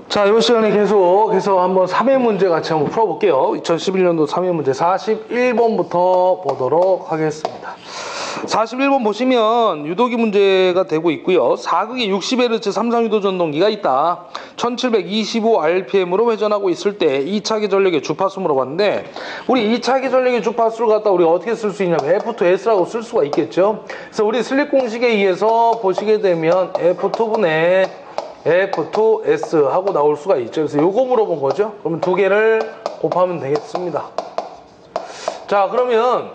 자, 이번 시간에 계속해서 한번 3회 문제 같이 한번 풀어볼게요. 2011년도 3회 문제 41번부터 보도록 하겠습니다. 41번 보시면 유도기 문제가 되고 있고요. 4극에 60Hz 삼상유도 전동기가 있다. 1725rpm으로 회전하고 있을 때 2차기 전력의 주파수 물어봤는데, 우리 2차기 전력의 주파수를 갖다 우리가 어떻게 쓸 수 있냐면 F2S라고 쓸 수가 있겠죠. 그래서 우리 슬립 공식에 의해서 보시게 되면 F2분의 F2S 하고 나올 수가 있죠. 그래서 요거 물어본 거죠. 그러면 두 개를 곱하면 되겠습니다. 자, 그러면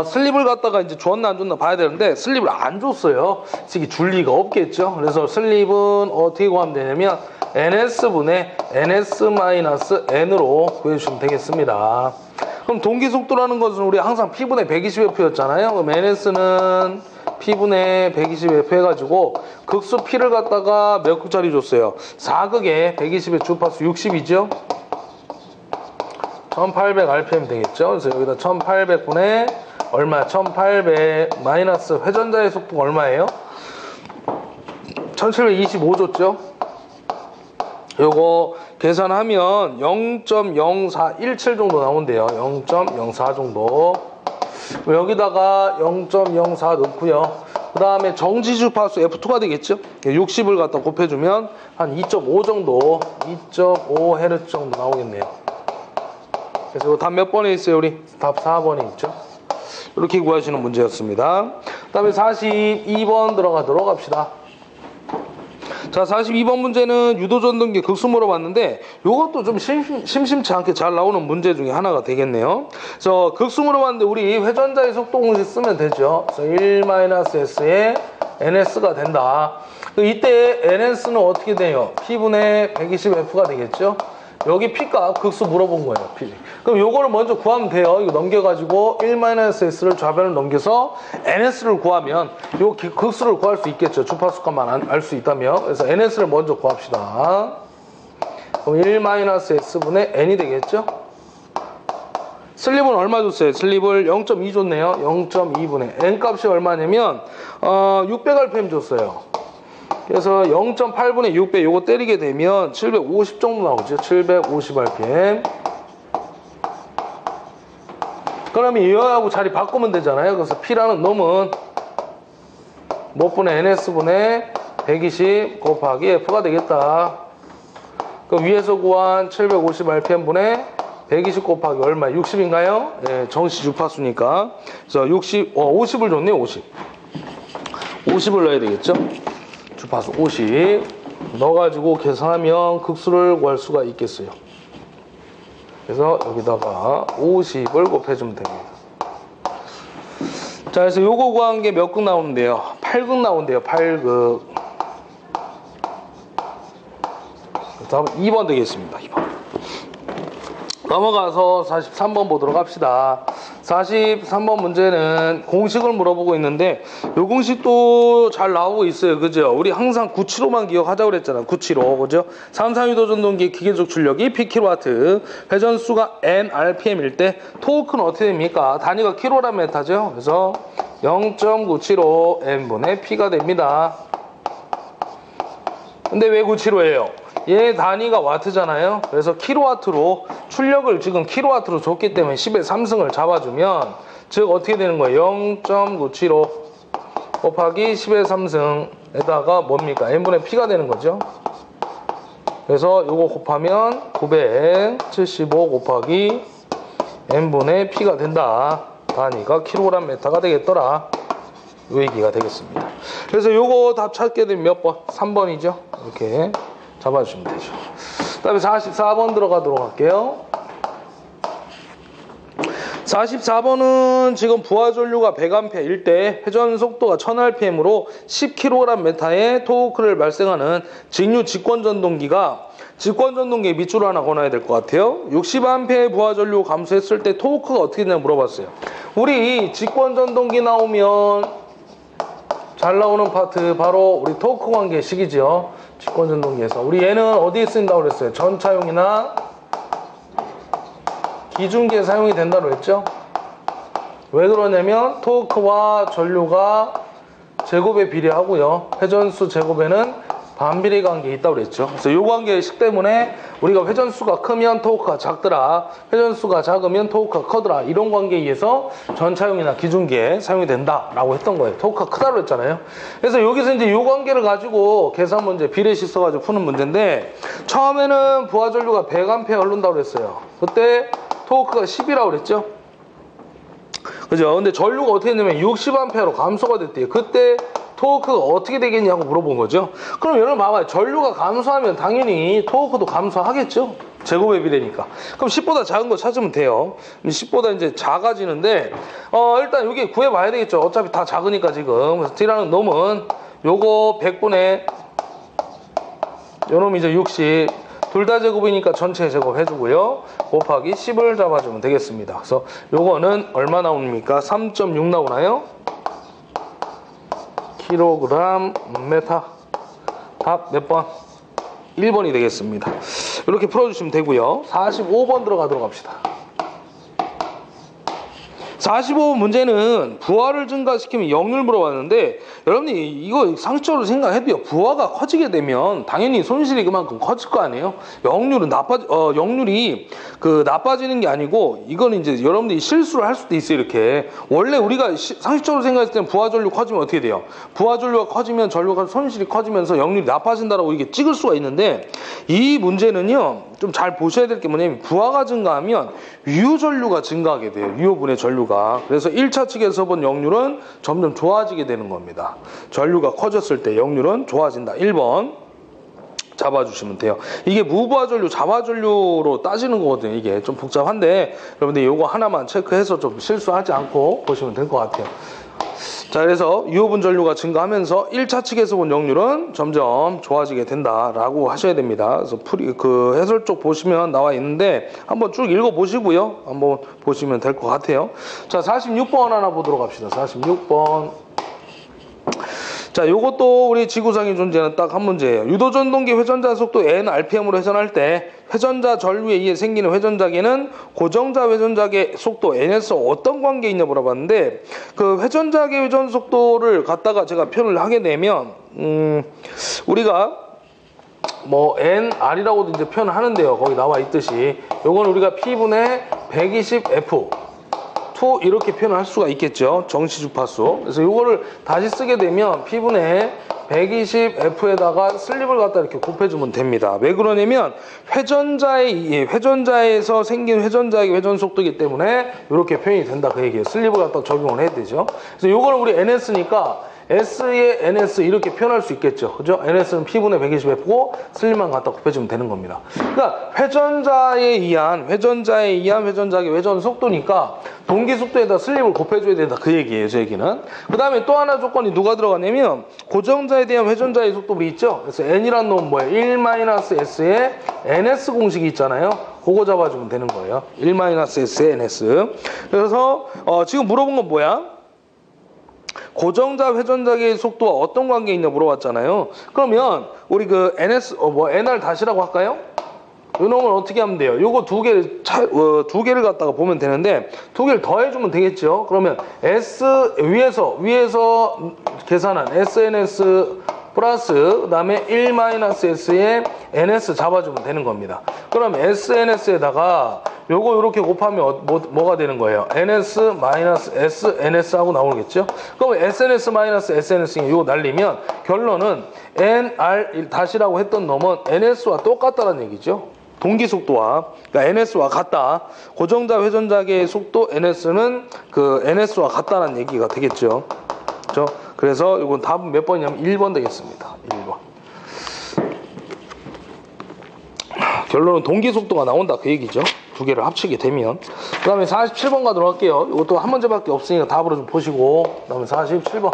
슬립을 갖다가 이제 줬나 안 줬나 봐야 되는데, 슬립을 안 줬어요. 이게 줄 리가 없겠죠. 그래서 슬립은 어떻게 구하면 되냐면 NS분의 NS-N으로 구해주시면 되겠습니다. 그럼 동기 속도라는 것은 우리 항상 P분의 120F였잖아요. 그럼 NS는 P분의 120F 해가지고 극수 P를 갖다가 몇 극짜리 줬어요? 4극에 120의 주파수 60이죠? 1800rpm 되겠죠? 그래서 여기다 1800분의 얼마? 1800 마이너스 회전자의 속도가 얼마예요? 1725 줬죠? 요거 계산하면 0.0417 정도 나온대요. 0.04 정도. 여기다가 0.04 넣고요. 그 다음에 정지 주파수 F2가 되겠죠? 60을 갖다 곱해주면 한 2.5 정도, 2.5Hz 정도 나오겠네요. 그래서 이거 답 몇 번에 있어요? 우리 답 4번에 있죠? 이렇게 구하시는 문제였습니다. 그 다음에 42번 들어가도록 합시다. 자, 42번 문제는 유도전동기 극수 물어봤는데, 이것도 좀 심심치 않게 잘 나오는 문제 중에 하나가 되겠네요. 그래서 극수 물어봤는데 우리 회전자의 속도 공식 쓰면 되죠. 그래서 1-S에 NS가 된다. 이때 NS는 어떻게 돼요? P분의 120F가 되겠죠. 여기 P값 극수 물어본 거예요. P. 그럼 요거를 먼저 구하면 돼요. 이거 넘겨가지고 1-S를 좌변을 넘겨서 NS를 구하면 요 극수를 구할 수 있겠죠. 주파수값만 알 수 있다면. 그래서 NS를 먼저 구합시다. 그럼 1-S분의 N이 되겠죠. 슬립은 얼마 줬어요? 슬립을 0.2 줬네요. 0.2분의 N 값이 얼마냐면 600rpm 줬어요. 그래서 0.8분의 600 요거 때리게 되면 750 정도 나오죠. 750rpm. 그러면 이거하고 자리 바꾸면 되잖아요. 그래서 P라는 놈은 몇 분의 NS분의 120 곱하기 F가 되겠다. 그 위에서 구한 750rpm 분의 120 곱하기 얼마? 60인가요? 예, 정시 주파수니까. 그래서 50을 줬네요. 50을 넣어야 되겠죠. 주파수 50 넣어가지고 계산하면 극수를 구할 수가 있겠어요. 그래서 여기다가 50을 곱해주면 됩니다. 자, 그래서 요거 구한 게 몇 극 나오는데요? 8극 나온대요. 8극. 다음 2번 되겠습니다. 2번. 넘어가서 43번 보도록 합시다. 43번 문제는 공식을 물어보고 있는데, 요 공식도 잘 나오고 있어요. 그죠? 우리 항상 975만 기억하자고 그랬잖아요. 975. 그죠? 삼상유도 전동기 기계적 출력이 PkW, 회전수가 Nrpm일 때 토크는 어떻게 됩니까? 단위가 kgm/죠. 그래서 0.975 N분의 P가 됩니다. 근데 왜 975예요? 얘 단위가 와트잖아요. 그래서 킬로와트로 출력을 지금 킬로와트로 줬기 때문에 10의 3승을 잡아주면, 즉 어떻게 되는 거예요? 0.975 곱하기 10의 3승에다가 뭡니까? N분의 P가 되는 거죠. 그래서 요거 곱하면 975 곱하기 N분의 P가 된다. 단위가 kgm/가 되겠더라. 요 얘기가 되겠습니다. 그래서 요거 답 찾게 되면 몇 번? 3번이죠. 이렇게 잡아주시면 되죠. 그 다음에 44번 들어가도록 할게요. 44번은 지금 부하전류가 100A일 때 회전 속도가 1000rpm으로 10kgm의 토크를 발생하는 직류 직권전동기가 직권전동기의 밑줄을 하나 걸어야 될 것 같아요. 60A의 부하전류 감소했을 때 토크가 어떻게 되냐 물어봤어요. 우리 직권전동기 나오면 잘 나오는 파트 바로 우리 토크 관계식이죠. 직권전동기에서 우리 얘는 어디에 쓰인다고 그랬어요? 전차용이나 기중기에 사용이 된다고 했죠. 왜 그러냐면 토크와 전류가 제곱에 비례하고요. 회전수 제곱에는 반비례 관계에 있다고 그랬죠. 그래서 이 관계식 때문에 우리가 회전수가 크면 토크가 작더라, 회전수가 작으면 토크가 커더라, 이런 관계에 의해서 전차용이나 기중기에 사용이 된다라고 했던 거예요. 토크가 크다고 했잖아요. 그래서 여기서 이제 이 관계를 가지고 계산 문제, 비례식 써가지고 푸는 문제인데, 처음에는 부하전류가 100A 흐른다고 그랬어요. 그때 토크가 10이라고 그랬죠. 그죠? 근데 전류가 어떻게 됐냐면 60A로 감소가 됐대요. 그때 토크가 어떻게 되겠냐고 물어본 거죠. 그럼 여러분 봐봐요. 전류가 감소하면 당연히 토크도 감소하겠죠. 제곱의 비례니까. 그럼 10보다 작은 거 찾으면 돼요. 10보다 이제 작아지는데, 일단 여기 구해봐야 되겠죠. 어차피 다 작으니까 지금. 그래서 D라는 놈은 요거 100분의 요놈이 이제 60. 둘 다 제곱이니까 전체 제곱 해주고요. 곱하기 10을 잡아주면 되겠습니다. 그래서 요거는 얼마 나옵니까? 3.6 나오나요? 킬로그램 메타. 답 몇 번? 1번이 되겠습니다. 이렇게 풀어주시면 되고요. 45번 들어가도록 합시다. 45번 문제는 부하를 증가시키면 역률 물어봤는데, 여러분이 이거 상식적으로 생각해도요, 부하가 커지게 되면 당연히 손실이 그만큼 커질 거 아니에요. 역률은 역률이 나빠지는 게 아니고, 이거는 이제 여러분들이 실수를 할 수도 있어요. 이렇게 원래 우리가 상식적으로 생각했을 때는 부하 전류 커지면 어떻게 돼요? 부하 전류가 커지면 전류가 손실이 커지면서 역률이 나빠진다라고 이게 찍을 수가 있는데, 이 문제는요 좀 잘 보셔야 될 게 뭐냐면, 부하가 증가하면 유효 전류가 증가하게 돼요. 유효분의 전류가. 그래서 1차 측에서 본 역률은 점점 좋아지게 되는 겁니다. 전류가 커졌을 때 역률은 좋아진다. 1번 잡아주시면 돼요. 이게 무부하 전류, 자바 전류로 따지는 거거든요. 이게 좀 복잡한데 여러분들 이거 하나만 체크해서 좀 실수하지 않고 보시면 될 것 같아요. 자, 그래서 유효분 전류가 증가하면서 1차 측에서 본 역률은 점점 좋아지게 된다라고 하셔야 됩니다. 그래서 해설 쪽 보시면 나와 있는데 한번 쭉 읽어보시고요. 한번 보시면 될 것 같아요. 자, 46번 하나 보도록 합시다. 46번. 자, 요것도 우리 지구상에 존재하는 딱 한 문제예요. 유도전동기 회전자 속도 n rpm으로 회전할 때 회전자 전류에 의해 생기는 회전자계는 고정자 회전자계 속도 n에서 어떤 관계에 있냐 물어봤는데, 그 회전자계 회전 속도를 갖다가 제가 표현을 하게 되면 우리가 뭐 nr이라고도 이제 표현을 하는데요. 거기 나와 있듯이 요건 우리가 p분의 120f 이렇게 표현을 할 수가 있겠죠. 정시 주파수. 그래서 이거를 다시 쓰게 되면 P분의 120F에다가 슬립을 갖다 이렇게 곱해주면 됩니다. 왜 그러냐면 회전자에서 생긴 회전자의 회전 속도이기 때문에 이렇게 표현이 된다 그 얘기예요. 슬립을 갖다 적용을 해야 되죠. 그래서 이거는 우리 NS니까 S의 NS 이렇게 표현할 수 있겠죠. 그죠? NS는 P분의 120F고 슬립만 갖다 곱해주면 되는 겁니다. 그러니까 회전자에 의한 회전자의 회전 속도니까 동기 속도에다 슬립을 곱해줘야 된다 그 얘기예요. 저 얘기는. 그 다음에 또 하나 조건이 누가 들어가냐면 고정자에 대한 회전자의 속도물이 있죠. 그래서 N이라는 놈은 뭐예요? 1-S의 NS 공식이 있잖아요. 그거 잡아주면 되는 거예요. 1-S의 NS. 그래서 지금 물어본 건 뭐야? 고정자 회전자계의 속도와 어떤 관계에 있냐 물어봤잖아요. 그러면 우리 그 NR 다시라고 할까요? 이 놈을 어떻게 하면 돼요? 요거 두 개를 갖다가 보면 되는데 두 개를 더해주면 되겠죠. 그러면 위에서 계산한 SNS 플러스 그 다음에 1-S의 NS 잡아주면 되는 겁니다. 그럼 SNS에다가 요거 이렇게 곱하면 뭐가 되는 거예요? NS-SNS 하고 나오겠죠? 그럼 SNS-SNS 이거 날리면 결론은 NR 다시라고 했던 놈은 NS와 똑같다는 얘기죠. 동기 속도와, 그러니까 NS와 같다. 고정자 회전자계의 속도 NS는 그 NS와 같다는 얘기가 되겠죠. 그렇죠? 그래서 이건 답은 몇 번이냐면 1번 되겠습니다. 1번. 결론은 동기 속도가 나온다 그 얘기죠. 두 개를 합치게 되면. 그 다음에 47번 가도록 할게요. 이것도 한 문제밖에 없으니까 답으로 좀 보시고. 그 다음에 47번.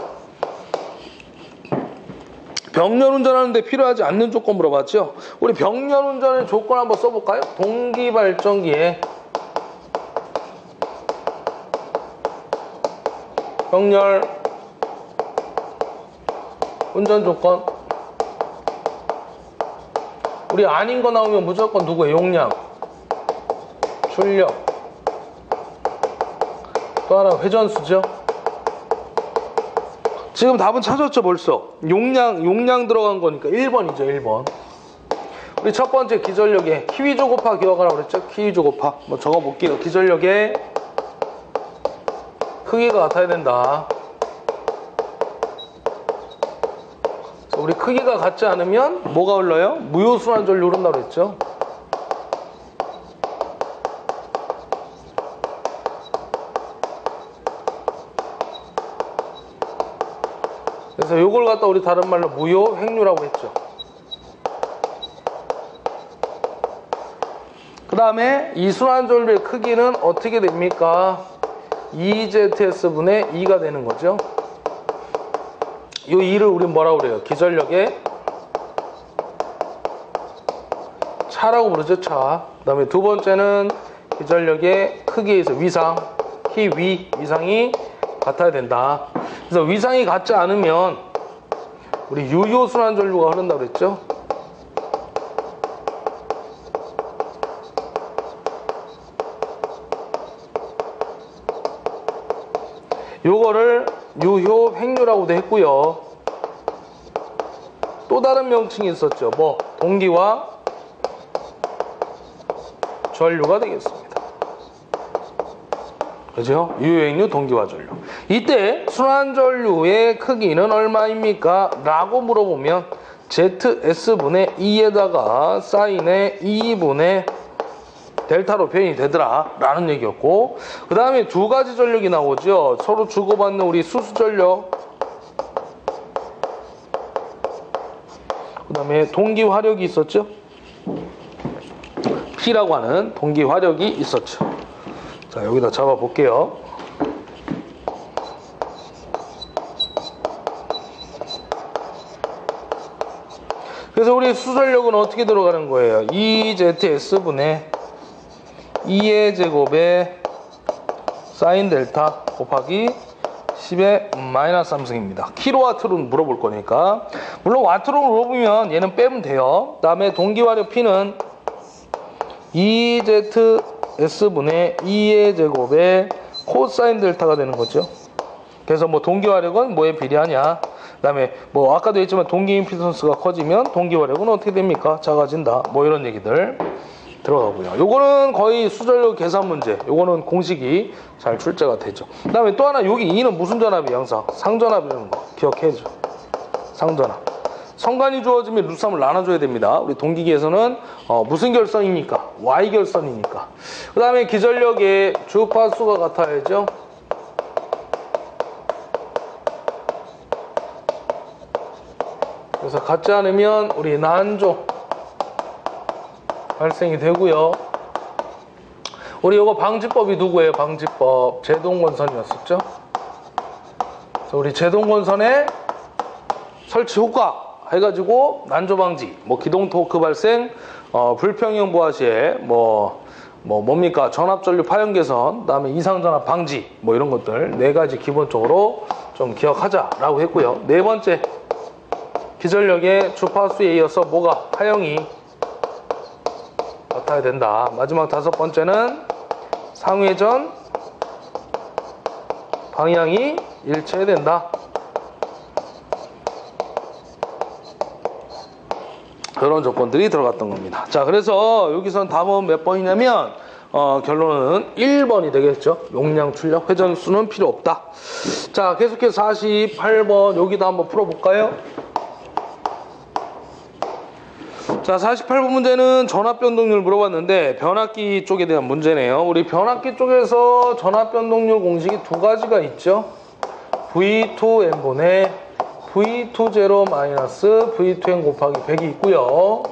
병렬 운전하는데 필요하지 않는 조건 물어봤죠. 우리 병렬 운전의 조건 한번 써볼까요? 동기 발전기에 병렬 운전 조건. 우리 아닌 거 나오면 무조건 누구예요? 용량, 출력, 또 하나 회전수죠. 지금 답은 찾았죠 벌써. 용량 들어간 거니까 1번이죠 1번. 우리 첫 번째 기전력의 키위조곱합 기억하라고 그랬죠? 키위조곱합 뭐 적어볼게요. 기전력의 크기가 같아야 된다. 우리 크기가 같지 않으면 뭐가 흘러요? 무효순환전류 흐른다고 그랬죠? 그래서 이걸 갖다 우리 다른 말로 무효획류라고 했죠. 그 다음에 이 순환전류의 크기는 어떻게 됩니까? 2ZS분의 2가 되는 거죠. 이 2를 우린 뭐라고 그래요? 기전력의 차라고 부르죠. 차. 그 다음에 두 번째는 기전력의 크기에서 위상, 위상이 같아야 된다. 그래서 위상이 같지 않으면 우리 유효순환전류가 흐른다고 그랬죠. 요거를 유효획류라고도 했고요. 또 다른 명칭이 있었죠. 뭐 동기화 전류가 되겠습니다. 그죠? 유효획류 동기화 전류. 이때 순환전류의 크기는 얼마입니까? 라고 물어보면 ZS분의 2에다가 사인의 2분의 델타로 표현이 되더라 라는 얘기였고, 그 다음에 두 가지 전력이 나오죠. 서로 주고받는 우리 수수전력, 그 다음에 동기화력이 있었죠. P라고 하는 동기화력이 있었죠. 자, 여기다 잡아 볼게요. 그래서 우리 수전력은 어떻게 들어가는 거예요? 2ZS분의 2의 제곱에 사인 델타 곱하기 10의 마이너스 3승입니다. 킬로와트로 물어볼 거니까. 물론 와트로 물어보면 얘는 빼면 돼요. 그 다음에 동기화력 P는 2ZS분의 2의 제곱에 코사인 델타가 되는 거죠. 그래서 뭐 동기화력은 뭐에 비례하냐. 그 다음에 뭐 아까도 했지만 동기 임피던스가 커지면 동기화력은 어떻게 됩니까? 작아진다. 뭐 이런 얘기들 들어가고요. 요거는 거의 수전력 계산 문제. 요거는 공식이 잘 출제가 되죠. 그 다음에 또 하나, 여기 2는 무슨 전압이 항상? 상전압이라는 거 기억해줘. 상전압. 성간이 주어지면 루삼을 나눠줘야 됩니다. 우리 동기기에서는 무슨 결선이니까? Y 결선이니까. 그 다음에 기전력의 주파수가 같아야죠. 그래서 같지 않으면 우리 난조 발생이 되고요. 우리 이거 방지법이 누구예요? 방지법 제동건선이었었죠. 그래서 우리 제동건선의 설치 효과 해가지고 난조 방지, 뭐 기동 토크 발생, 불평형 부하 시에 뭡니까? 전압전류 파형 개선, 그다음에 이상 전압 방지, 뭐 이런 것들 네 가지 기본적으로 좀 기억하자라고 했고요. 네 번째, 기전력의 주파수에 이어서 뭐가 하형이 같아야 된다. 마지막 다섯 번째는 상회전 방향이 일치해야 된다. 그런 조건들이 들어갔던 겁니다. 자, 그래서 여기선 답은 몇 번이냐면 결론은 1번이 되겠죠. 용량 출력 회전수는 필요 없다. 자, 계속해서 48번 여기다 한번 풀어볼까요? 자, 48번 문제는 전압 변동률 물어봤는데 변압기 쪽에 대한 문제네요. 우리 변압기 쪽에서 전압 변동률 공식이 두 가지가 있죠. V2N분의 V20 마이너스 V2N 곱하기 100이 있고요.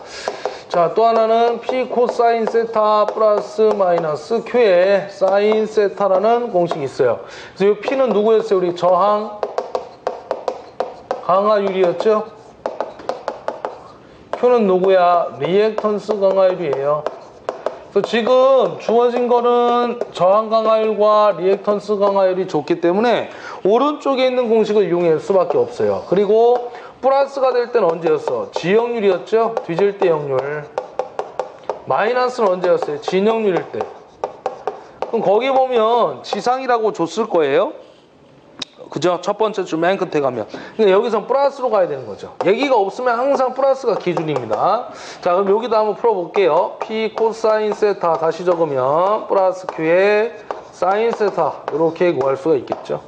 자, 또 하나는 P 코사인 세타 플러스 마이너스 Q의 사인 세타라는 공식이 있어요. 그래서 이 P는 누구였어요? 우리 저항 강화율이었죠. Q는 누구야? 리액턴스 강화율이에요. 그래서 지금 주어진 거는 저항 강화율과 리액턴스 강화율이 좋기 때문에 오른쪽에 있는 공식을 이용할 수밖에 없어요. 그리고 플러스가 될 때는 언제였어? 지역률이었죠? 뒤질 때 역률. 마이너스는 언제였어요? 진역률일 때. 그럼 거기 보면 지상이라고 줬을 거예요. 그죠? 첫 번째 줄 맨 끝에 가면. 그러니까 여기서 플러스로 가야 되는 거죠. 얘기가 없으면 항상 플러스가 기준입니다. 자, 그럼 여기다 한번 풀어볼게요. P 코사인 세타 다시 적으면 플러스 Q에 사인 세타 이렇게 구할 수가 있겠죠.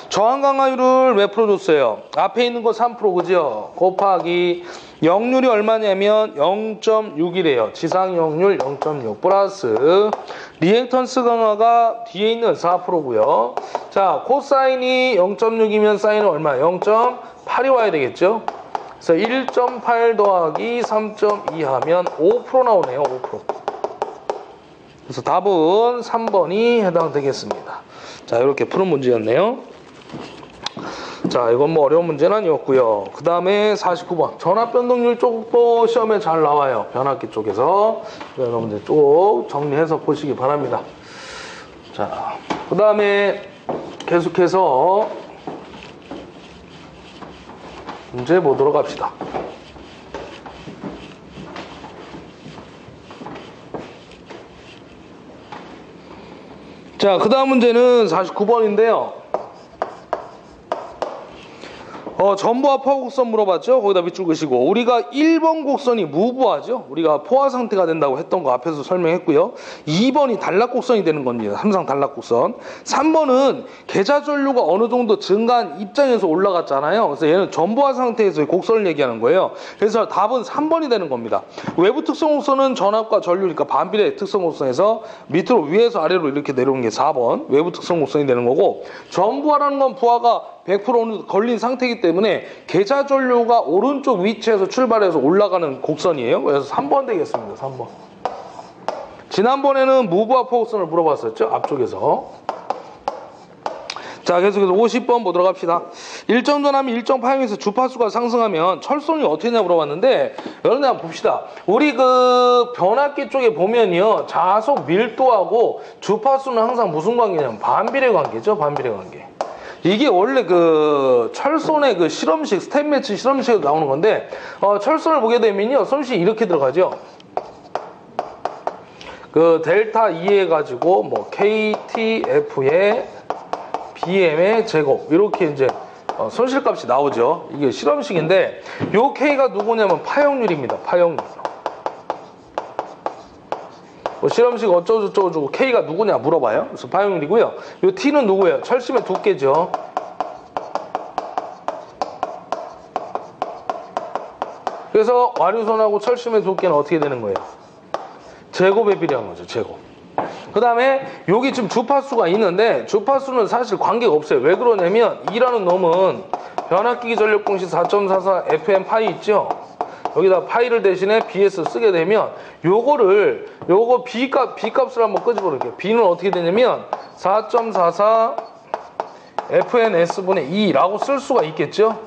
저항 강화율을 왜 풀어줬어요? 앞에 있는 거 3% 그죠? 곱하기 역률이 얼마냐면 0.6이래요. 지상 역률 0.6 플러스 리액턴스 강화가 뒤에 있는 4%고요. 자, 코사인이 0.6이면 사인은 얼마? 0.8이 와야 되겠죠? 그래서 1.8 더하기 3.2 하면 5% 나오네요. 5%. 그래서 답은 3번이 해당되겠습니다. 자, 이렇게 푸는 문제였네요. 자, 이건 뭐 어려운 문제는 아니었고요. 그 다음에 49번 전압 변동률 쪽도 시험에 잘 나와요. 변압기 쪽에서. 여러분들 쭉 정리해서 보시기 바랍니다. 자, 그 다음에 계속해서 문제 보도록 합시다. 자, 그 다음 문제는 49번인데요. 전부와 포화 곡선 물어봤죠? 거기다 밑줄 그시고 우리가 1번 곡선이 무부하죠? 우리가 포화 상태가 된다고 했던 거 앞에서 설명했고요. 2번이 단락 곡선이 되는 겁니다. 삼상 단락 곡선. 3번은 계좌 전류가 어느 정도 증가한 입장에서 올라갔잖아요. 그래서 얘는 전부하 상태에서의 곡선을 얘기하는 거예요. 그래서 답은 3번이 되는 겁니다. 외부 특성 곡선은 전압과 전류니까 반비례 특성 곡선에서 밑으로 위에서 아래로 이렇게 내려오는 게 4번 외부 특성 곡선이 되는 거고, 전부하라는 건 부하가 100% 걸린 상태이기 때문에 계좌 전류가 오른쪽 위치에서 출발해서 올라가는 곡선이에요. 그래서 3번 되겠습니다. 3번. 지난번에는 무부하 포곡선을 물어봤었죠. 앞쪽에서. 자, 계속해서 50번 보도록 합시다. 일정 전하면 일정 파형에서 주파수가 상승하면 철선이 어떻게 되냐 물어봤는데, 여러분들 한번 봅시다. 우리 그 변압기 쪽에 보면요, 자속 밀도하고 주파수는 항상 무슨 관계냐면 반비례 관계죠. 반비례 관계. 이게 원래 그 철선의 그 실험식, 스텝 매치 실험식에서 나오는 건데, 철선을 보게 되면요, 손실이 이렇게 들어가죠. 그 델타 2 해가지고 뭐 KTF의 BM의 제곱 이렇게 이제 손실값이 나오죠. 이게 실험식인데 요 K가 누구냐면 파형률입니다. 파형률. 뭐 실험식 어쩌고저쩌고 K가 누구냐 물어봐요. 그래서 파형률이고요. 요 T는 누구예요? 철심의 두께죠. 그래서 와류선하고 철심의 두께는 어떻게 되는 거예요? 제곱에 비례한 거죠. 제곱. 그 다음에 여기 지금 주파수가 있는데 주파수는 사실 관계가 없어요. 왜 그러냐면 2라는 놈은 변압기기 전력 공식 4.44 FM 파이 있죠. 여기다 파이를 대신에 BS 쓰게 되면 요거 B값을 한번 끄집어볼게요. B는 어떻게 되냐면 4.44 FNS분의 2라고 쓸 수가 있겠죠.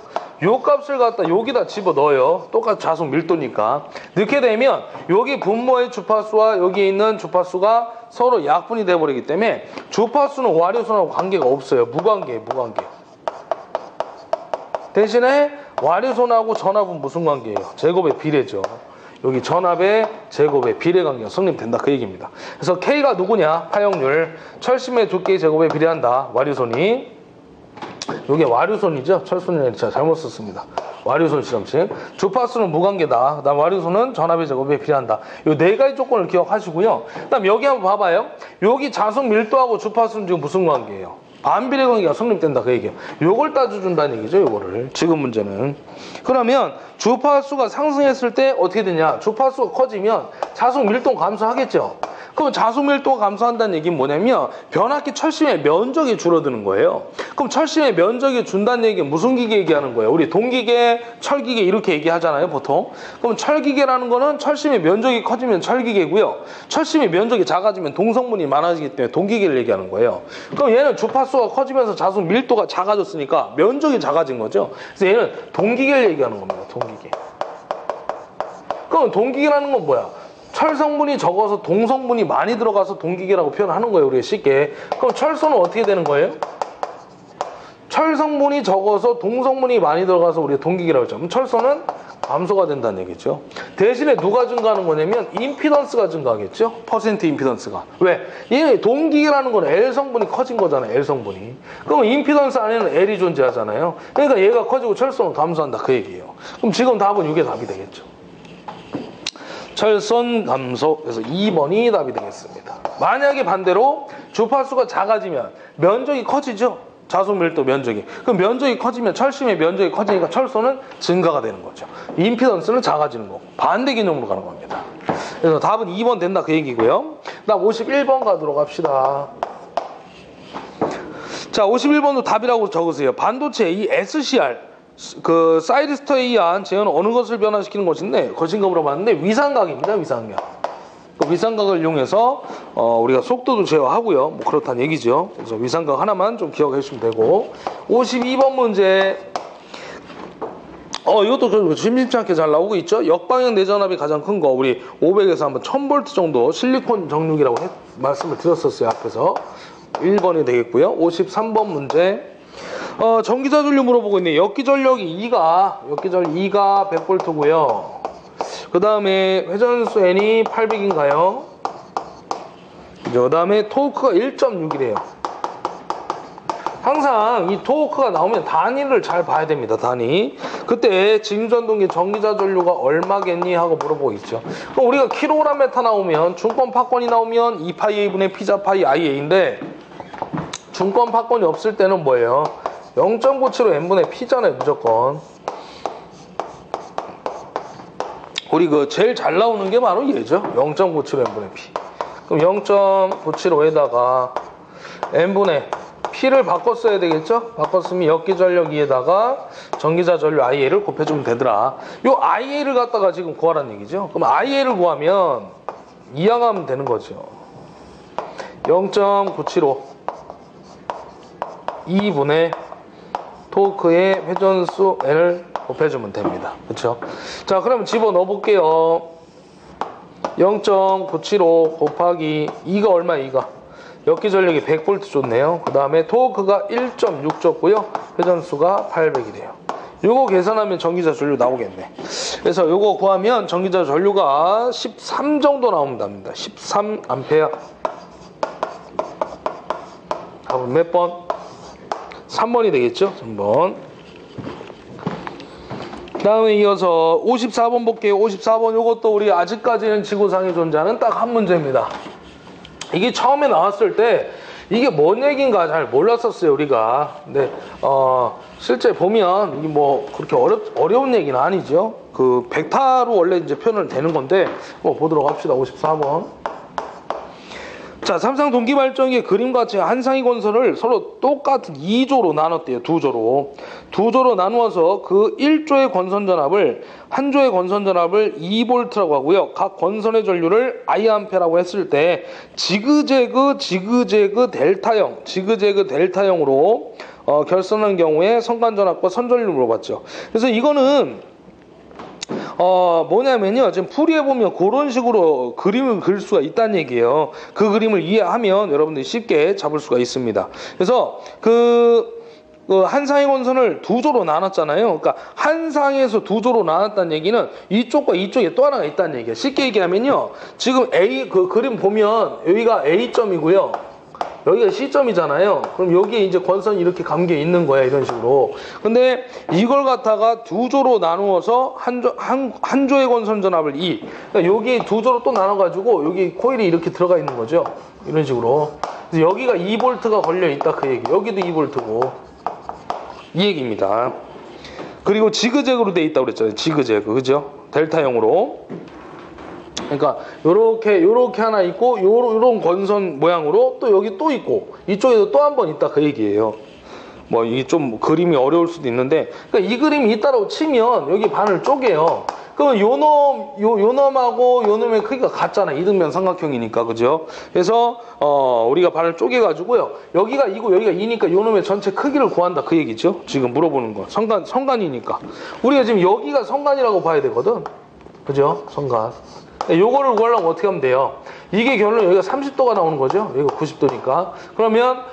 요 값을 갖다 여기다 집어넣어요. 똑같이 자속 밀도니까. 넣게 되면 여기 분모의 주파수와 여기 있는 주파수가 서로 약분이 돼버리기 때문에 주파수는 와류선하고 관계가 없어요. 무관계예요. 무관계. 대신에 와류선하고 전압은 무슨 관계예요? 제곱의 비례죠. 여기 전압의 제곱의 비례 관계가 성립된다. 그 얘기입니다. 그래서 K가 누구냐? 파형률. 철심의 두께의 제곱에 비례한다. 와류선이. 이게 와류선이죠. 철선이 제가 잘못 썼습니다. 와류선 실험식. 주파수는 무관계다. 그 다음 와류선은 전압의 제곱에 비례한다. 이 네 가지 조건을 기억하시고요. 그 다음 여기 한번 봐봐요. 여기 자속 밀도하고 주파수는 지금 무슨 관계예요? 반비례 관계가 성립된다. 그 얘기예요. 요걸 따져준다는 얘기죠. 요거를. 지금 문제는. 그러면 주파수가 상승했을 때 어떻게 되냐? 주파수가 커지면 자속 밀도는 감소하겠죠. 그럼 자속 밀도가 감소한다는 얘기는 뭐냐면 변압기 철심의 면적이 줄어드는 거예요. 그럼 철심의 면적이 준다는 얘기는 무슨 기계 얘기하는 거예요? 우리 동기계, 철기계 이렇게 얘기하잖아요, 보통. 그럼 철기계라는 거는 철심의 면적이 커지면 철기계고요. 철심의 면적이 작아지면 동성분이 많아지기 때문에 동기계를 얘기하는 거예요. 그럼 얘는 주파수가 커지면서 자속 밀도가 작아졌으니까 면적이 작아진 거죠. 그래서 얘는 동기계를 얘기하는 겁니다, 동기계. 그럼 동기계라는 건 뭐야? 철성분이 적어서 동성분이 많이 들어가서 동기계라고 표현하는 거예요. 우리가 쉽게. 그럼 철소는 어떻게 되는 거예요? 철성분이 적어서 동성분이 많이 들어가서 우리가 동기계라고 했죠. 그럼 철소는 감소가 된다는 얘기죠. 대신에 누가 증가하는 거냐면 임피던스가 증가하겠죠. 퍼센트 임피던스가. 왜? 얘 동기라는 건 L 성분이 커진 거잖아요. L 성분이. 그럼 임피던스 안에는 L이 존재하잖아요. 그러니까 얘가 커지고 철선은 감소한다 그 얘기예요. 그럼 지금 답은 이게 답이 되겠죠. 철선 감소. 그래서 2번이 답이 되겠습니다. 만약에 반대로 주파수가 작아지면 면적이 커지죠. 자속 밀도 면적이. 그럼 면적이 커지면 철심의 면적이 커지니까 철선은 증가가 되는 거죠. 임피던스는 작아지는 거고. 반대 개념으로 가는 겁니다. 그래서 답은 2번 된다 그 얘기고요. 다음 51번 가도록 합시다. 자, 51번도 답이라고 적으세요. 반도체 이 SCR 그 사이리스터에 의한 제어는 어느 것을 변화시키는 것인가 물어봤는데 위상각입니다. 위상각. 그 위상각을 이용해서 우리가 속도도 제어하고요. 뭐 그렇다는 얘기죠. 그래서 위상각 하나만 좀 기억해 주시면 되고. 52번 문제. 이것도 심심치 않게 잘 나오고 있죠. 역방향 내전압이 가장 큰 거 우리 500에서 한번 1000V 정도 실리콘 정육이라고 말씀을 드렸었어요. 앞에서 1번이 되겠고요. 53번 문제. 전기자 전류 물어보고 있네. 역기전력이 2가 100V고요. 그 다음에 회전수 N이 800인가요? 그 다음에 토크가 1.6이래요. 항상 이 토크가 나오면 단위를 잘 봐야 됩니다. 단위. 그때 진전동기 전기자 전류가 얼마겠니? 하고 물어보고 있죠. 그럼 우리가 킬로그램 메타 나오면 중권 파권이 나오면 2파이A분의 피자 파이 IA인데 중권 파권이 없을 때는 뭐예요? 0.97로 N분의 P잖아요. 무조건. 우리 그 제일 잘 나오는 게 바로 얘죠. 0.97 N분의 P. 그럼 0.975에다가 N분의 P를 바꿨어야 되겠죠? 바꿨으면 역기전력 2에다가 전기자 전류 IA를 곱해주면 되더라. 요 IA를 갖다가 지금 구하라는 얘기죠. 그럼 IA를 구하면 이항하면 되는 거죠. 0.975 2분의 토크의 회전수 N을 곱해주면 됩니다. 그렇죠? 자, 그럼 집어넣어 볼게요. 0.975 곱하기 2가 얼마? 2가 역기전력이 100V 줬네요. 그 다음에 토크가 1.6 줬고요. 회전수가 800이래요. 요거 계산하면 전기자 전류 나오겠네. 그래서 요거 구하면 전기자 전류가 13 정도 나오면 답니다. 13A. 답은 몇 번? 3번이 되겠죠? 3번. 다음에 이어서 54번 볼게요. 54번 요것도 우리 아직까지는 지구상에 존재하는 딱 한 문제입니다. 이게 처음에 나왔을 때 이게 뭔 얘기인가 잘 몰랐었어요, 우리가. 근데 실제 보면 이게 뭐 그렇게 어려운 얘기는 아니죠. 그 벡터로 원래 이제 표현을 되는 건데 한번 보도록 합시다. 54번. 자, 삼성 동기발전기의 그림같이 한상위 건설을 서로 똑같은 2조로 나눴대요. 2조로. 2조로 나누어서 그 1조의 건선전압을 한 조의 건선전압을 2V라고 하고요. 각 건선의 전류를 I아라고 했을 때 지그재그 델타형으로 결선한 경우에 선간전압과 선전류를 물어봤죠. 그래서 이거는 뭐냐면요. 지금 풀이해보면 그런 식으로 그림을 그릴 수가 있다는 얘기예요. 그 그림을 이해하면 여러분들이 쉽게 잡을 수가 있습니다. 그래서 그 한상의 건선을 2조로 나눴잖아요. 그러니까 한상에서 2조로 나눴다는 얘기는 이쪽과 이쪽에 또 하나가 있다는 얘기예요. 쉽게 얘기하면요. 지금 A 그 그림 보면 여기가 A점이고요. 여기가 C점이잖아요. 그럼 여기에 이제 건선이 이렇게 감겨 있는 거야. 이런 식으로. 근데 이걸 갖다가 2조로 나누어서 한 조의 건선 전압을 2. 그러니까 여기 2조로 또 나눠가지고 여기 코일이 이렇게 들어가 있는 거죠. 이런 식으로. 그래서 여기가 2V가 걸려 있다. 그 얘기. 여기도 2V고. 이 얘기입니다. 그리고 지그재그로 돼 있다고 그랬잖아요. 지그재그. 그죠? 델타형으로. 그러니까 요렇게 하나 있고 요런 건선 모양으로 또 여기 또 있고 이쪽에도 또 한 번 있다 그 얘기예요. 뭐 이게 좀 그림이 어려울 수도 있는데 그러니까 이 그림이 있다라고 치면 여기 반을 쪼개요. 그러면 요놈하고 요놈의 크기가 같잖아. 이등변 삼각형이니까. 그죠? 그래서 우리가 반을 쪼개 가지고요. 여기가 2고 여기가 2니까 요놈의 전체 크기를 구한다 그 얘기죠. 지금 물어보는 거. 성간이니까. 우리가 지금 여기가 성간이라고 봐야 되거든. 그죠? 성간. 요거를 구하려면 어떻게 하면 돼요? 이게 결론 여기가 30도가 나오는 거죠. 여기가 90도니까. 그러면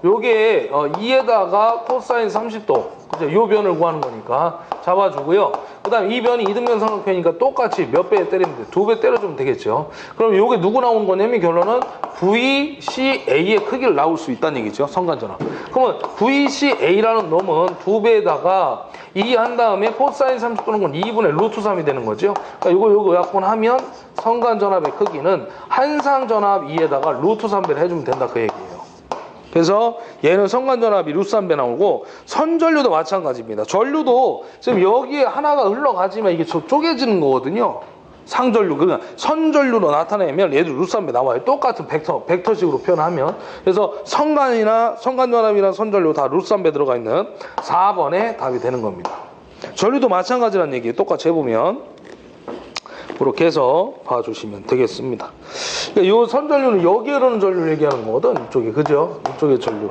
요게 2에다가 코사인 30도. 그죠? 요 변을 구하는 거니까 잡아주고요. 그 다음 이 변이 이등변 삼각형이니까 똑같이 몇 배 때리면 돼? 2배 때려주면 되겠죠. 그럼 요게 누구 나오는 거냐면 결론은 VCA의 크기를 나올 수 있다는 얘기죠. 성간전압. 그러면 VCA라는 놈은 2배에다가 2 한 다음에 코사인 30도는 건 2분의 루트 3이 되는 거죠. 그러니까 요거 약분하면 성간전압의 크기는 한상전압 2에다가 루트 3배를 해주면 된다 그 얘기예요. 그래서 얘는 성간전압이 루트 3배 나오고 선전류도 마찬가지입니다. 전류도 지금 여기에 하나가 흘러가지만 이게 쪼개지는 거거든요. 상전류, 그냥 선전류로 나타내면 얘도 루트 3배 나와요. 똑같은 벡터식으로 표현하면. 그래서 성간전압이나 선전류 다 루트 3배 들어가 있는 4번의 답이 되는 겁니다. 전류도 마찬가지라는 얘기예요. 똑같이 해보면. 그렇게 해서 봐주시면 되겠습니다. 이 선전류는 여기에 흐르는 전류를 얘기하는 거거든. 이쪽에, 그죠? 이쪽에 전류.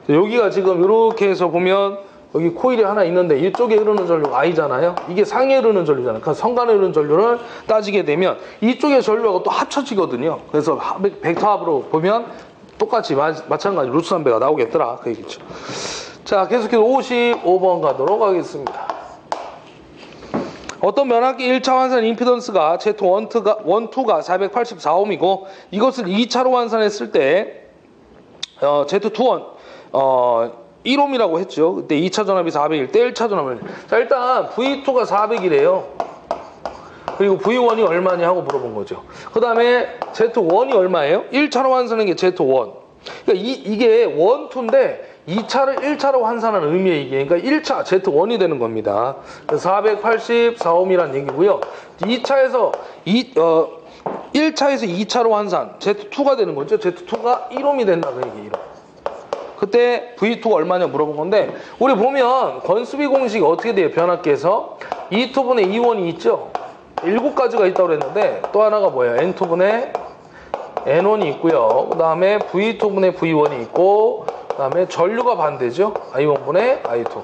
여기가 지금 이렇게 해서 보면 여기 코일이 하나 있는데 이쪽에 흐르는 전류가 I잖아요. 이게 상에 흐르는 전류잖아요. 그러니까 성간에 흐르는 전류를 따지게 되면 이쪽의 전류하고 또 합쳐지거든요. 그래서 벡터합으로 보면 똑같이 마찬가지 루트 3배가 나오겠더라. 그 얘기죠. 자, 계속해서 55번 가도록 하겠습니다. 어떤 면학기 1차 환산 임피던스가 Z1, 2가 484옴이고 이것을 2차로 환산했을 때 Z2, 1옴이라고 했죠. 그때 2차 전압이 400일 때 1차 전압을. 자, 일단 V2가 400이래요. 그리고 V1이 얼마냐 하고 물어본 거죠. 그 다음에 Z1이 얼마예요? 1차로 환산한 게 Z1. 그러니까 이게 1, 2인데 2차를 1차로 환산하는 의미의 이게. 그러니까 1차 Z1이 되는 겁니다. 484옴이라는 얘기고요. 1차에서 2차로 환산 Z2가 되는 거죠. Z2가 1옴이 된다 그 얘기. 1옴. 그때 V2가 얼마냐 물어본 건데 우리 보면 건수비 공식이 어떻게 돼요? 변압기에서 2투분의 2원이 있죠. 7가지가 있다고 그랬는데 또 하나가 뭐예요? N2분의 N1이 있고요. 그 다음에 V2분의 V1이 있고 그 다음에 전류가 반대죠. I1분의 I2.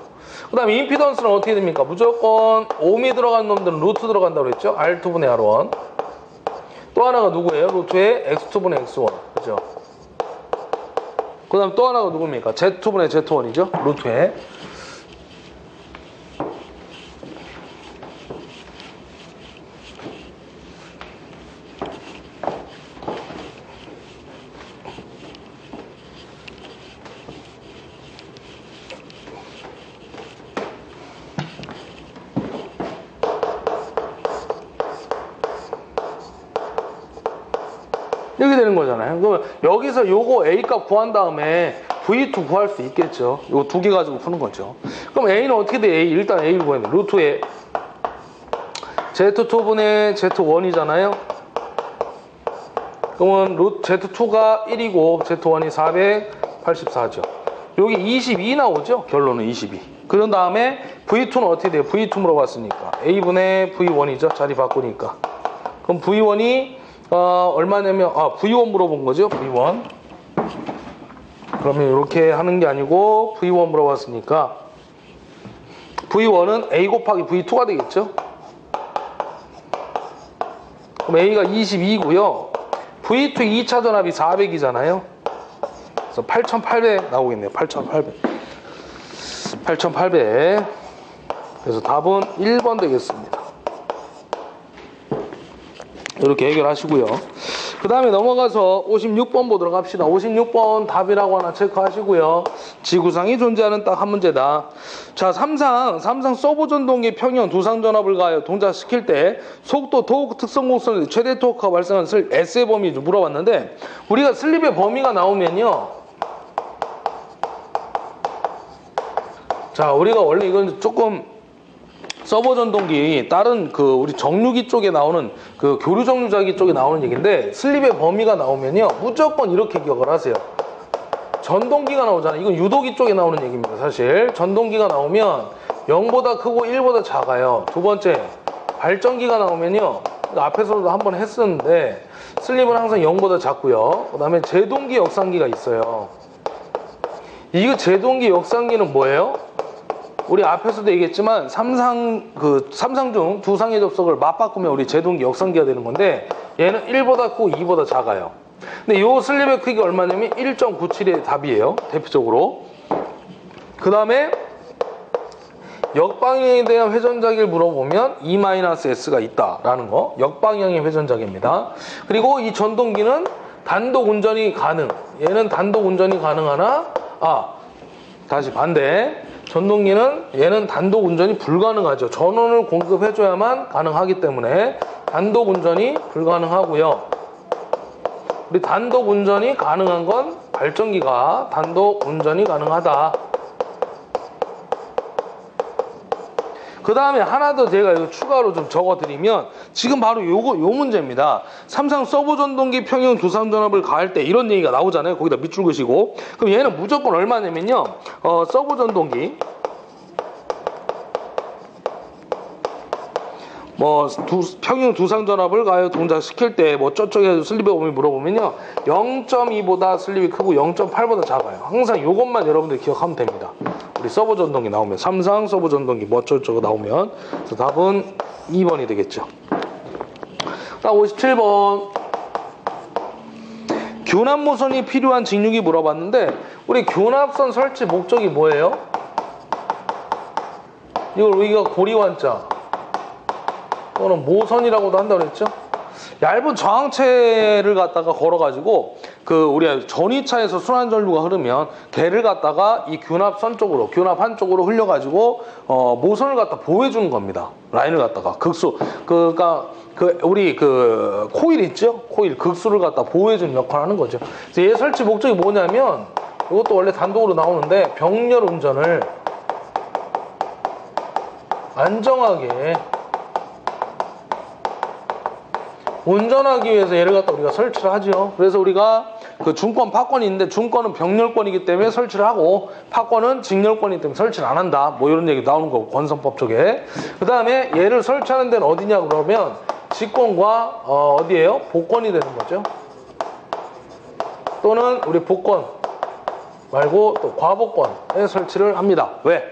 그 다음에 임피던스는 어떻게 됩니까? 무조건 옴이 들어간 놈들은 루트 들어간다고 그랬죠. R2분의 R1. 또 하나가 누구예요? 루트의 X2분의 X1. 그죠? 그 다음 또 하나가 누굽니까? Z2분의 Z1이죠. 루트에. 이렇게 되는 거잖아요. 그러면 여기서 요거 A 값 구한 다음에 V2 구할 수 있겠죠. 요거 두 개 가지고 푸는 거죠. 그럼 A는 어떻게 돼? A. 일단 A를 구해야 돼. 루트에 Z2분의 Z1이잖아요. 그러면 Z2가 1이고 Z1이 484죠. 여기 22 나오죠. 결론은 22. 그런 다음에 V2는 어떻게 돼요? V2 물어봤으니까 A분의 V1이죠. 자리 바꾸니까. 그럼 V1이 얼마냐면 V1 물어본 거죠. V1. 그러면 이렇게 하는 게 아니고 V1 물어봤으니까 V1은 A 곱하기 V2가 되겠죠. 그럼 A가 22고요. V2 2차 전압이 400이잖아요. 그래서 8800 나오겠네요. 8800. 그래서 답은 1번 되겠습니다. 이렇게 해결하시고요. 그 다음에 넘어가서 56번 보도록 합시다. 56번 답이라고 하나 체크하시고요. 지구상이 존재하는 딱 한 문제다. 자, 삼상 서버 전동기 평형 두상전압을 가하여 동작시킬 때 속도, 토크, 특성 곡선, 최대 토크가 발생하는 S의 범위 물어봤는데 우리가 슬립의 범위가 나오면요. 자, 우리가 원래 이건 조금 서버 전동기 다른 우리 정류기 쪽에 나오는 교류 정류자기 쪽에 나오는 얘기인데 슬립의 범위가 나오면요 무조건 이렇게 기억을 하세요. 전동기가 나오잖아요. 이건 유도기 쪽에 나오는 얘기입니다. 사실 전동기가 나오면 0보다 크고 1보다 작아요. 두 번째 발전기가 나오면요 앞에서도 한번 했었는데 슬립은 항상 0보다 작고요. 그 다음에 제동기 역상기가 있어요. 이거 제동기 역상기는 뭐예요? 우리 앞에서도 얘기했지만 삼상 중 두 상의 접속을 맞바꾸면 우리 제동기 역성기가 되는 건데 얘는 1보다 크고 2보다 작아요. 근데 요 슬립의 크기가 얼마냐면 1.97이 답이에요. 대표적으로. 그 다음에 역방향에 대한 회전자기를 물어보면 E-S가 있다라는 거. 역방향의 회전자기입니다. 그리고 이 전동기는 단독 운전이 가능. 얘는 단독 운전이 가능하나 다시 반대. 전동기는 얘는 단독 운전이 불가능하죠. 전원을 공급해줘야만 가능하기 때문에 단독 운전이 불가능하고요. 우리 단독 운전이 가능한 건 발전기가 단독 운전이 가능하다. 그 다음에 하나 더 제가 이거 추가로 좀 적어드리면 지금 바로 요 문제입니다. 삼상 서브 전동기 평형 두상 전압을 가할 때 이런 얘기가 나오잖아요. 거기다 밑줄 그시고. 그럼 얘는 무조건 얼마냐면요. 서브 전동기 평형 두상 전압을 가하여 동작시킬 때 저쪽에 슬립의 범위 물어보면요. 0.2보다 슬립이 크고 0.8보다 작아요. 항상 요것만 여러분들 기억하면 됩니다. 우리 서브 전동기 나오면 삼상 서브 전동기 저쪽에 나오면 그래서 답은 2번이 되겠죠. 다음 57번 교납모선이 필요한 직육이 물어봤는데 우리 교납선 설치 목적이 뭐예요? 이걸 우리가 고리환자 또는 모선이라고도 한다고 그랬죠? 얇은 저항체를 갖다가 걸어가지고 우리가 전위차에서 순환전류가 흐르면 걔를 갖다가 이 교납선 쪽으로 교납 한쪽으로 흘려가지고 모선을 갖다 보호해주는 겁니다. 라인을 갖다가 극수 우리 코일 있죠? 코일 극수를 갖다 보호해주는 역할을 하는 거죠. 그래서 얘 설치 목적이 뭐냐면 이것도 원래 단독으로 나오는데 병렬 운전을 안정하게 운전하기 위해서 얘를 갖다 우리가 설치를 하죠. 그래서 우리가 중권, 파권이 있는데 중권은 병렬권이기 때문에 설치를 하고 파권은 직렬권이기 때문에 설치를 안 한다. 이런 얘기 나오는 거고 권선법 쪽에. 그 다음에 얘를 설치하는 데는 어디냐 그러면 직권과 어디예요? 복권이 되는 거죠. 또는 우리 복권 말고 또 과복권에 설치를 합니다. 왜?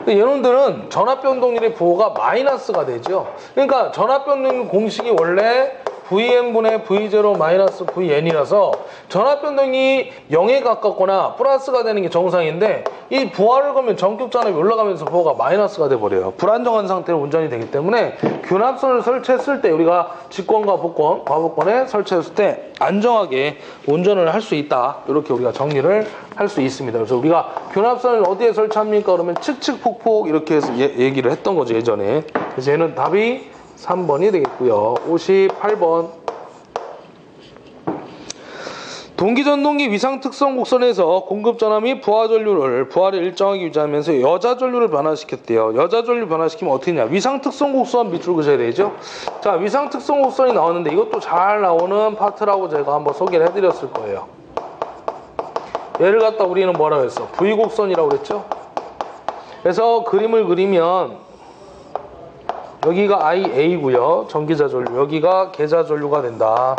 얘놈들은 전압변동률의 부호가 마이너스가 되죠. 그러니까 전압변동률 공식이 원래 Vn분의 V0 마이너스 Vn이라서 전압변동이 0에 가깝거나 플러스가 되는 게 정상인데 이 부하를 걸면 전격 전압이 올라가면서 부하가 마이너스가 돼버려요. 불안정한 상태로 운전이 되기 때문에 교납선을 설치했을 때 우리가 직권과 복권, 과복권에 설치했을 때 안정하게 운전을 할 수 있다. 이렇게 우리가 정리를 할 수 있습니다. 그래서 우리가 교납선을 어디에 설치합니까? 그러면 측측폭폭 이렇게 해서 얘기를 했던 거죠, 예전에. 그래서 얘는 답이 3번이 되겠고요. 58번 동기전동기 위상특성 곡선에서 공급전압 및 부하를 일정하게 유지하면서 여자전류를 변화시켰대요. 여자전류 변화시키면 어떻게 되냐. 위상특성 곡선 밑줄 그셔야 되죠. 자, 위상특성 곡선이 나오는데 이것도 잘 나오는 파트라고 제가 한번 소개를 해드렸을 거예요. 얘를 갖다 우리는 뭐라고 했어? V곡선이라고 그랬죠. 그래서 그림을 그리면 여기가 IA고요. 전기자전류. 여기가 계자전류가 된다.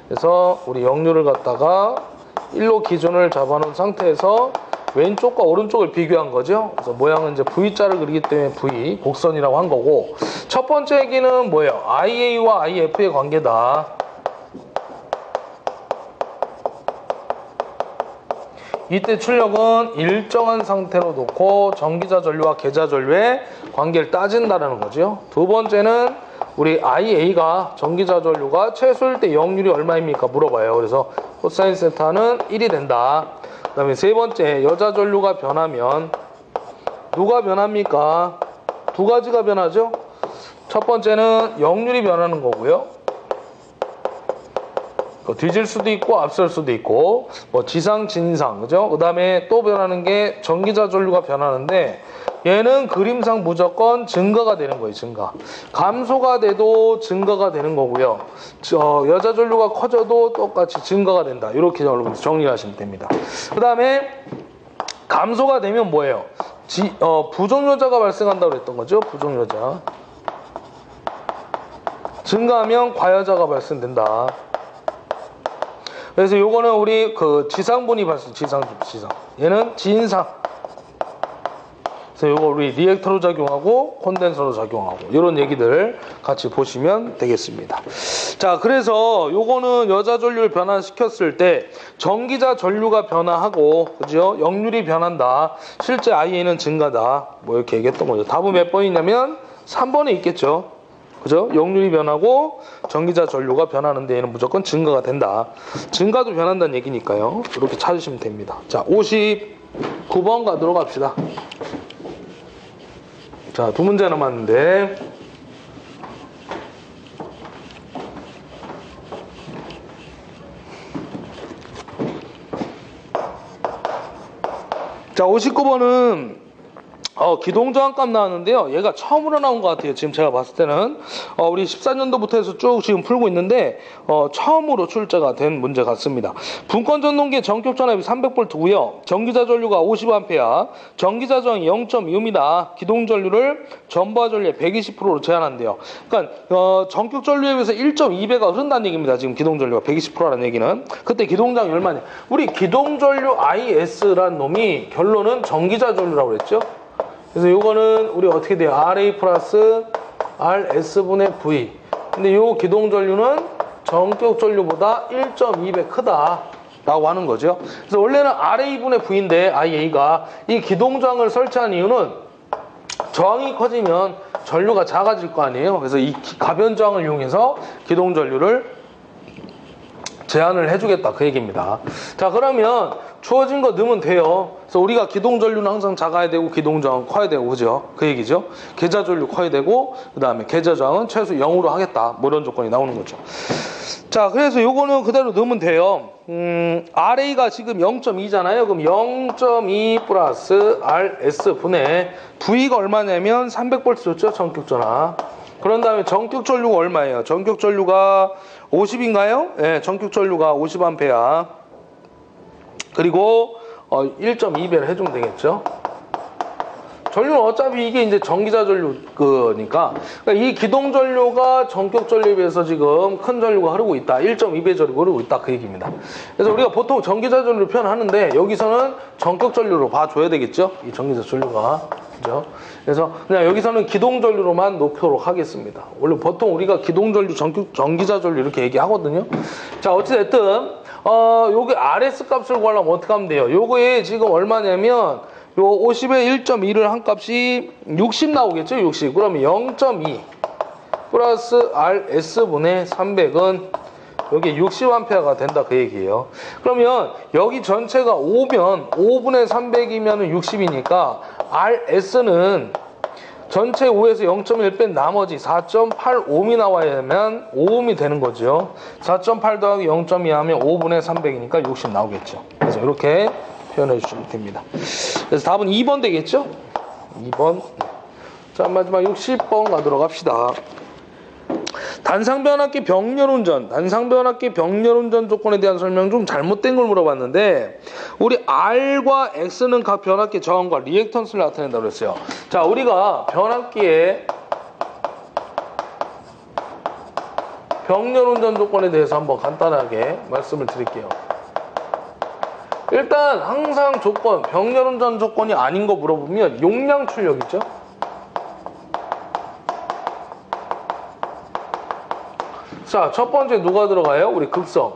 그래서 우리 역류를 갖다가 1로 기준을 잡아놓은 상태에서 왼쪽과 오른쪽을 비교한 거죠. 그래서 모양은 이제 V자를 그리기 때문에 V, 곡선이라고 한 거고 첫 번째 얘기는 뭐예요? IA와 IF의 관계다. 이때 출력은 일정한 상태로 놓고 전기자전류와 계자전류의 관계를 따진다는 거죠. 두 번째는 우리 IA가 전기자전류가 최소일 때 역률이 얼마입니까? 물어봐요. 그래서 코사인 세타는 1이 된다. 그 다음에 세 번째 여자전류가 변하면 누가 변합니까? 두 가지가 변하죠. 첫 번째는 역률이 변하는 거고요. 뒤질 수도 있고 앞설 수도 있고 지상 진상 그죠? 그 다음에 또 변하는 게 전기자전류가 변하는데 얘는 그림상 무조건 증가가 되는 거예요. 증가. 감소가 돼도 증가가 되는 거고요. 여자전류가 커져도 똑같이 증가가 된다. 이렇게 여러분 정리를 하시면 됩니다. 그 다음에 감소가 되면 뭐예요? 부종여자가 발생한다고 그랬던 거죠. 부종여자. 증가하면 과여자가 발생된다. 그래서 요거는 우리 지상분이 발생, 지상. 얘는 진상. 그래서 이거 우리 리액터로 작용하고 콘덴서로 작용하고 이런 얘기들 같이 보시면 되겠습니다. 자, 그래서 요거는 여자 전류를 변화시켰을 때 전기자 전류가 변화하고, 그죠? 역률이 변한다. 실제 IA는 증가다. 뭐 이렇게 얘기했던 거죠. 답은 몇 번이냐면 3번에 있겠죠. 그죠? 역률이 변하고 전기자 전류가 변하는데 얘는 무조건 증가가 된다. 증가도 변한다는 얘기니까요. 이렇게 찾으시면 됩니다. 자, 59번 가도록 합시다. 자, 두 문제 남았는데. 자, 59번은 기동저항값 나왔는데요. 얘가 처음으로 나온 것 같아요. 지금 제가 봤을 때는 우리 14년도부터 해서 쭉 지금 풀고 있는데 처음으로 출제가 된 문제 같습니다. 분권전동기의 전격 전압이 300V고요. 전기자 전류가 50A, 전기자 저항이 0.2ohm이다. 기동 전류를 전부하 전류의 120%로 제한한대요. 그러니까 전격 전류에 비해서 1.2배가 흐른다는 얘기입니다. 지금 기동 전류가 120%라는 얘기는. 그때 기동저항이 얼마냐? 우리 기동 전류 IS라는 놈이 결론은 전기자 전류라고 그랬죠. 그래서 요거는 우리 어떻게 돼요? RA 플러스 RS분의 V. 근데 요 기동 전류는 전격 전류보다 1.2배 크다 라고 하는 거죠. 그래서 원래는 RA분의 V인데 IA가 이 기동저항을 설치한 이유는 저항이 커지면 전류가 작아질 거 아니에요. 그래서 이 가변 저항을 이용해서 기동 전류를 제한을 해주겠다, 그 얘기입니다. 자, 그러면 주어진 거 넣으면 돼요. 그래서 우리가 기동 전류는 항상 작아야 되고 기동 저항은 커야 되고, 그죠? 그 얘기죠. 계좌 전류 커야 되고, 그 다음에 계좌 저항은 최소 0으로 하겠다, 뭐 이런 조건이 나오는 거죠. 자, 그래서 요거는 그대로 넣으면 돼요. RA가 지금 0.2잖아요. 그럼 0.2 플러스 RS 분의 V가 얼마냐면 300V 줬죠, 전격 전압. 그런 다음에 전격 전류가 얼마예요? 전격 전류가 50인가요? 네, 전격 전류가 50A. 그리고 1.2배를 해주면 되겠죠. 전류는 어차피 이게 이제 전기자 전류 그러니까 이 기동 전류가 전격 전류에 비해서 지금 큰 전류가 흐르고 있다. 1.2배 전류가 흐르고 있다, 그 얘기입니다. 그래서 우리가 보통 전기자 전류를 표현하는데 여기서는 전격 전류로 봐줘야 되겠죠. 이 전기자 전류가. 그죠? 그래서 그냥 여기서는 기동 전류로만 놓도록 하겠습니다. 원래 보통 우리가 기동 전류, 전기자 전류 이렇게 얘기하거든요. 자, 어찌됐든 요게 RS 값을 구하려면 어떻게 하면 돼요? 요거에 지금 얼마냐면 요 50에 1.2를 한 값이 60 나오겠죠? 60. 그러면 0.2 플러스 RS분의 300은 여기 60A가 된다, 그 얘기예요. 그러면 여기 전체가 5면 5분의 300이면 60이니까 RS는 전체 5에서 0.1 뺀 나머지 4.8ohm이 나와야 하면 5ohm이 되는 거죠. 4.8 더하기 0.2 하면 5분의 300이니까 60 나오겠죠. 그래서 이렇게 표현해 주시면 됩니다. 그래서 답은 2번 되겠죠? 2번. 자, 마지막 60번 가도록 합시다. 단상변압기 병렬운전, 단상변압기 병렬운전 조건에 대한 설명 좀 잘못된 걸 물어봤는데 우리 R과 X는 각 변압기 저항과 리액턴스를 나타낸다고 그랬어요. 자, 우리가 변압기의 병렬운전 조건에 대해서 한번 간단하게 말씀을 드릴게요. 일단 항상 조건, 병렬운전 조건이 아닌 거 물어보면 용량 출력이죠. 자, 첫 번째 누가 들어가요? 우리 극성.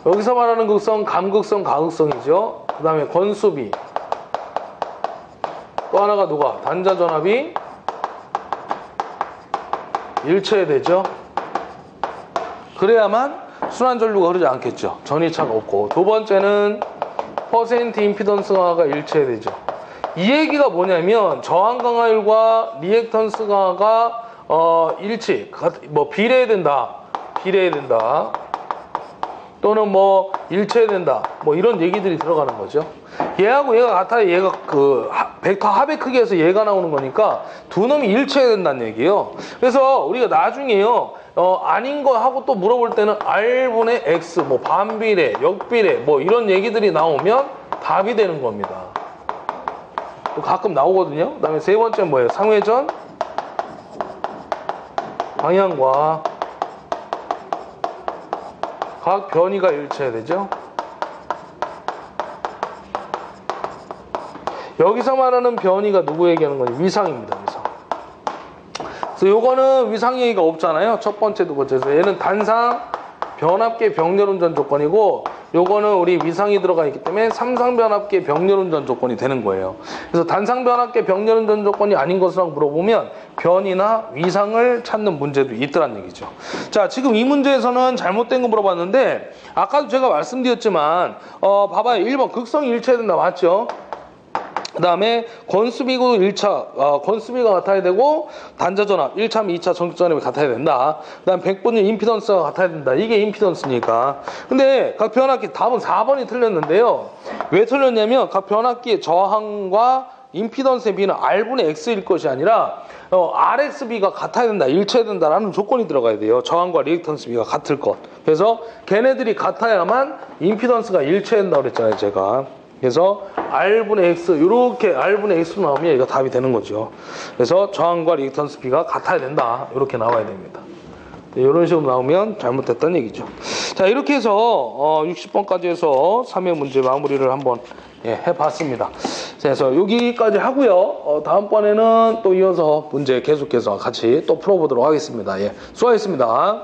여기서 말하는 극성, 감극성, 가극성이죠. 그 다음에 권수비. 또 하나가 누가? 단자전압이 일체해야 되죠. 그래야만 순환전류가 흐르지 않겠죠. 전이차가 없고. 두 번째는 퍼센트 임피던스 강화가 일체해야 되죠. 이 얘기가 뭐냐면 저항 강화율과 리액턴스 강화가 일치, 뭐 비례해야 된다, 비례해야 된다, 또는 뭐 일체해야 된다, 뭐 이런 얘기들이 들어가는 거죠. 얘하고 얘가 같아야 얘가 그 벡터 합의 크기에서 얘가 나오는 거니까 두 놈이 일체해야 된다는 얘기예요. 그래서 우리가 나중에요 아닌 거 하고 또 물어볼 때는 R분의 X, 뭐 반비례, 역비례, 뭐 이런 얘기들이 나오면 답이 되는 겁니다. 또 가끔 나오거든요. 그 다음에 세 번째 뭐예요? 상회전 방향과 각 변이가 일치해야 되죠. 여기서 말하는 변이가 누구 얘기하는 거니? 위상입니다. 위상. 그래서 요거는 위상 얘기가 없잖아요. 첫 번째, 두 번째에서 얘는 단상 변압계 병렬운전 조건이고, 요거는 우리 위상이 들어가 있기 때문에 삼상 변압계 병렬운전 조건이 되는 거예요. 그래서 단상 변압계 병렬운전 조건이 아닌 것이라고 물어보면 변이나 위상을 찾는 문제도 있더란 얘기죠. 자, 지금 이 문제에서는 잘못된 거 물어봤는데, 아까도 제가 말씀드렸지만 봐봐요. 1번 극성이 일치해야 된다. 맞죠? 그 다음에 권수비고 1차 권수비가 같아야 되고, 단자전압 1차, 2차 전극전압이 같아야 된다. 그 다음 100분의 임피던스가 같아야 된다. 이게 임피던스니까. 근데 각 변압기 답은 4번이 틀렸는데요. 왜 틀렸냐면 각 변압기의 저항과 임피던스의 비는 R분의 X일 것이 아니라 RX비가 같아야 된다, 일치해야 된다라는 조건이 들어가야 돼요. 저항과 리액턴스 비가 같을 것. 그래서 걔네들이 같아야만 임피던스가 일치해야 된다고 그랬잖아요, 제가. 그래서 R분의 X, 이렇게 R분의 X로 나오면 얘가 답이 되는 거죠. 그래서 저항과 리액턴스 비가 같아야 된다, 이렇게 나와야 됩니다. 이런 식으로 나오면 잘못됐다는 얘기죠. 자, 이렇게 해서 60번까지 해서 3회 문제 마무리를 한번 해봤습니다. 그래서 여기까지 하고요. 다음번에는 또 이어서 문제 계속해서 같이 또 풀어보도록 하겠습니다. 수고하셨습니다.